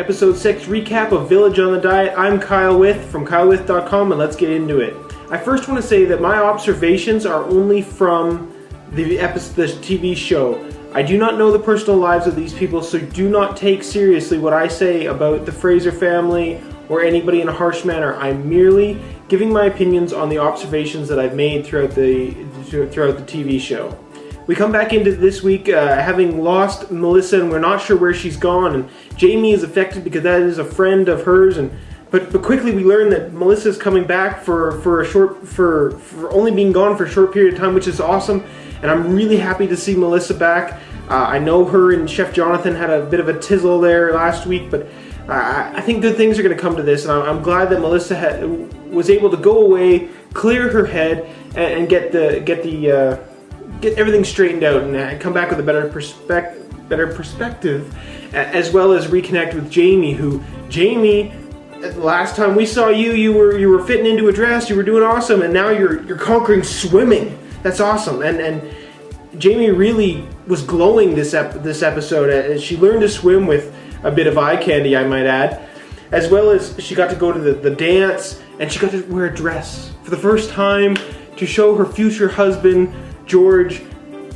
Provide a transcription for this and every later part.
Episode 6 recap of Village on the Diet. I'm Kyle With from kylewith.com, and let's get into it. I first want to say that my observations are only from the TV show. I do not know the personal lives of these people, so do not take seriously what I say about the Fraser family or anybody in a harsh manner. I'm merely giving my opinions on the observations that I've made throughout the TV show. We come back into this week having lost Melissa, and we're not sure where she's gone, and Jamie is affected because that is a friend of hers, but quickly we learn that Melissa's coming back for only being gone for a short period of time, which is awesome, and I'm really happy to see Melissa back. I know her and Chef Jonathan had a bit of a tizzle there last week, but I think good things are going to come to this, and I'm glad that Melissa was able to go away, clear her head, and get everything straightened out and come back with a better perspective, as well as reconnect with Jamie. Jamie, last time we saw you were fitting into a dress, you were doing awesome, and now you're conquering swimming. That's awesome. And Jamie really was glowing this episode as she learned to swim with a bit of eye candy, I might add, as well as she got to go to the dance, and she got to wear a dress for the first time to show her future husband George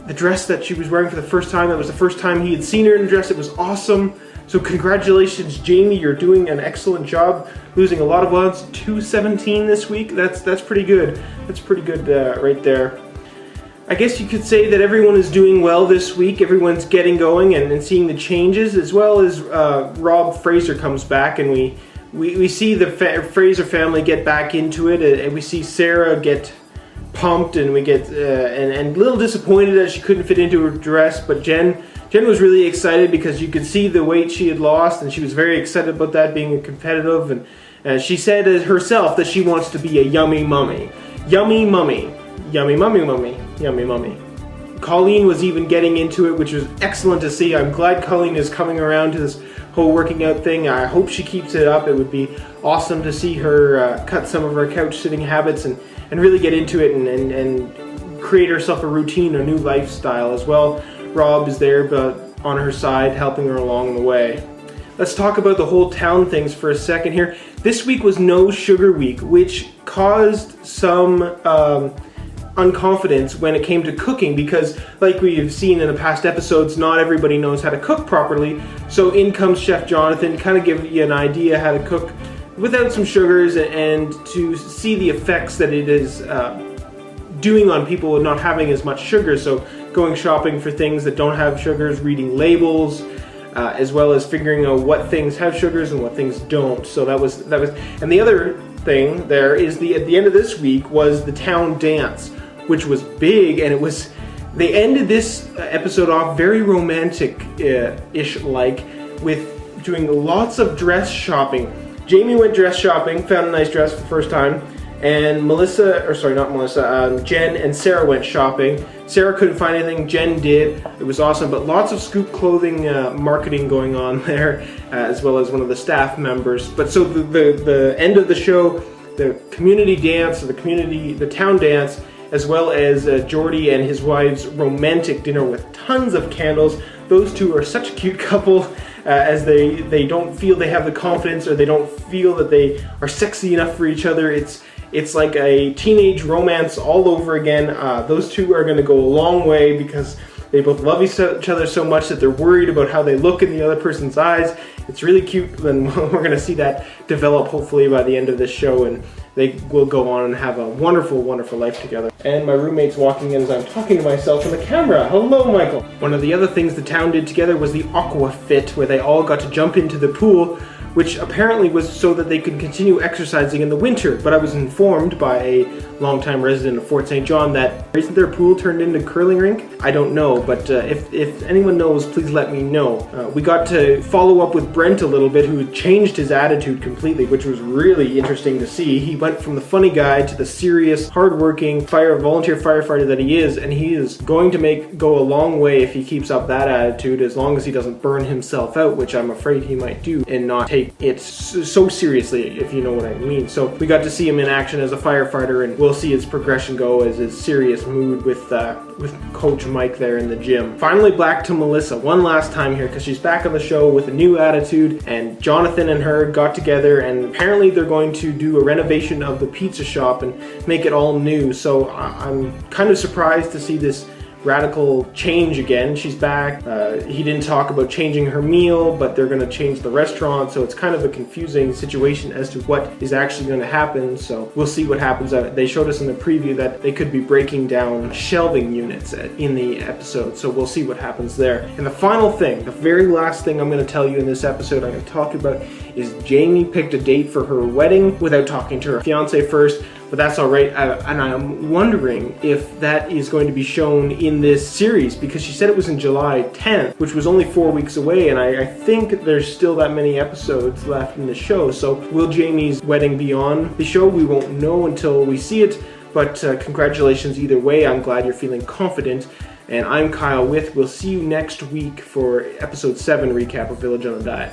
the dress that she was wearing for the first time. That was the first time he had seen her in a dress. It was awesome. So congratulations, Jamie. You're doing an excellent job, losing a lot of ones. 217 this week. That's pretty good. That's pretty good right there. I guess you could say that everyone is doing well this week. Everyone's getting going and seeing the changes, as well as Rob Fraser comes back, and we see the Fraser family get back into it, and we see Sarah get pumped, and we get and a little disappointed that she couldn't fit into her dress, but Jen was really excited because you could see the weight she had lost, and she was very excited about that, being competitive, and she said herself that she wants to be a yummy mummy. Yummy mummy. Yummy mummy mummy. Yummy mummy. Colleen was even getting into it, which was excellent to see. I'm glad Colleen is coming around to this whole working out thing. I hope she keeps it up. It would be awesome to see her cut some of her couch sitting habits and really get into it and create herself a routine, a new lifestyle as well. Rob is there, but on her side, helping her along the way. Let's talk about the whole town things for a second here. This week was No Sugar Week, which caused some unconfidence when it came to cooking, because like we've seen in the past episodes, not everybody knows how to cook properly. So in comes Chef Jonathan to kind of give you an idea how to cook without some sugars, and to see the effects that it is doing on people not having as much sugar. So going shopping for things that don't have sugars, reading labels, as well as figuring out what things have sugars and what things don't. So that was, and the other thing there is at the end of this week was the town dance, which was big, and they ended this episode off very romantic-ish like, with doing lots of dress shopping. Jamie went dress shopping, found a nice dress for the first time, and Jen and Sarah went shopping. Sarah couldn't find anything, Jen did. It was awesome, but lots of Scoop Clothing marketing going on there, as well as one of the staff members. But so the end of the show, the community dance, the town dance, as well as Jordy and his wife's romantic dinner with tons of candles. Those two are such a cute couple. As they don't feel they have the confidence, or they don't feel that they are sexy enough for each other. It's like a teenage romance all over again. Those two are going to go a long way because they both love each other so much that they're worried about how they look in the other person's eyes. It's really cute, and we're going to see that develop hopefully by the end of this show, and they will go on and have a wonderful, wonderful life together. And my roommate's walking in as I'm talking to myself on the camera. Hello, Michael. One of the other things the town did together was the Aqua Fit, where they all got to jump into the pool, which apparently was so that they could continue exercising in the winter. But I was informed by a longtime resident of Fort St. John that isn't their pool turned into a curling rink? I don't know, but if anyone knows, please let me know. We got to follow up with Brent a little bit, who had changed his attitude completely, which was really interesting to see. He went from the funny guy to the serious, hardworking volunteer firefighter that he is, and he is going to go a long way if he keeps up that attitude, as long as he doesn't burn himself out, which I'm afraid he might do, and not take it so seriously, if you know what I mean. So we got to see him in action as a firefighter, and we'll see his progression go as his serious mood with Coach Mike there in the gym. Finally, back to Melissa one last time here because she's back on the show with a new attitude, and Jonathan and her got together, and apparently they're going to do a renovation of the pizza shop and make it all new. So I'm kind of surprised to see this radical change again. She's back. He didn't talk about changing her meal, but they're going to change the restaurant, so it's kind of a confusing situation as to what is actually going to happen. So we'll see what happens. They showed us in the preview that they could be breaking down shelving units in the episode, so we'll see what happens there. And the final thing, the very last thing I'm going to tell you in this episode I'm going to talk about is Jamie picked a date for her wedding without talking to her fiance first. But that's all right, and I'm wondering if that is going to be shown in this series, because she said it was in July 10th, which was only 4 weeks away, and I think there's still that many episodes left in the show. So will Jamie's wedding be on the show? We won't know until we see it, but congratulations either way. I'm glad you're feeling confident. And I'm Kyle With. We'll see you next week for episode 7 recap of Village on a Diet.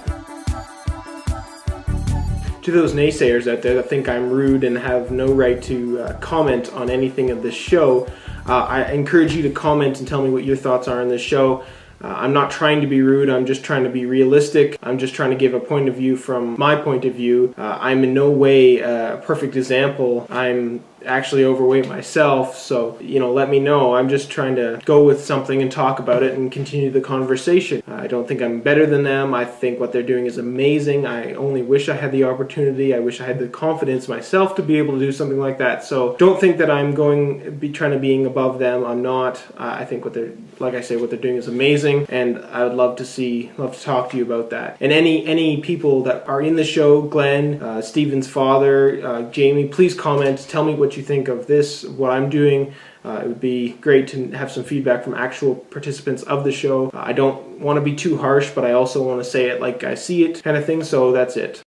To those naysayers out there that think I'm rude and have no right to comment on anything of this show, I encourage you to comment and tell me what your thoughts are on this show. I'm not trying to be rude, I'm just trying to be realistic. I'm just trying to give a point of view from my point of view. I'm in no way a perfect example. I'm actually overweight myself, so let me know. I'm just trying to go with something and talk about it and continue the conversation. I don't think I'm better than them. I think what they're doing is amazing. I only wish I had the opportunity. I wish I had the confidence myself to be able to do something like that. So don't think that I'm trying to being above them. I'm not. I think what they're doing is amazing, and I would love to talk to you about that. And any people that are in the show, Glenn, Steven's father, Jamie, please comment. Tell me what you think of this, what I'm doing. It would be great to have some feedback from actual participants of the show. I don't want to be too harsh, but I also want to say it like I see it kind of thing, so that's it.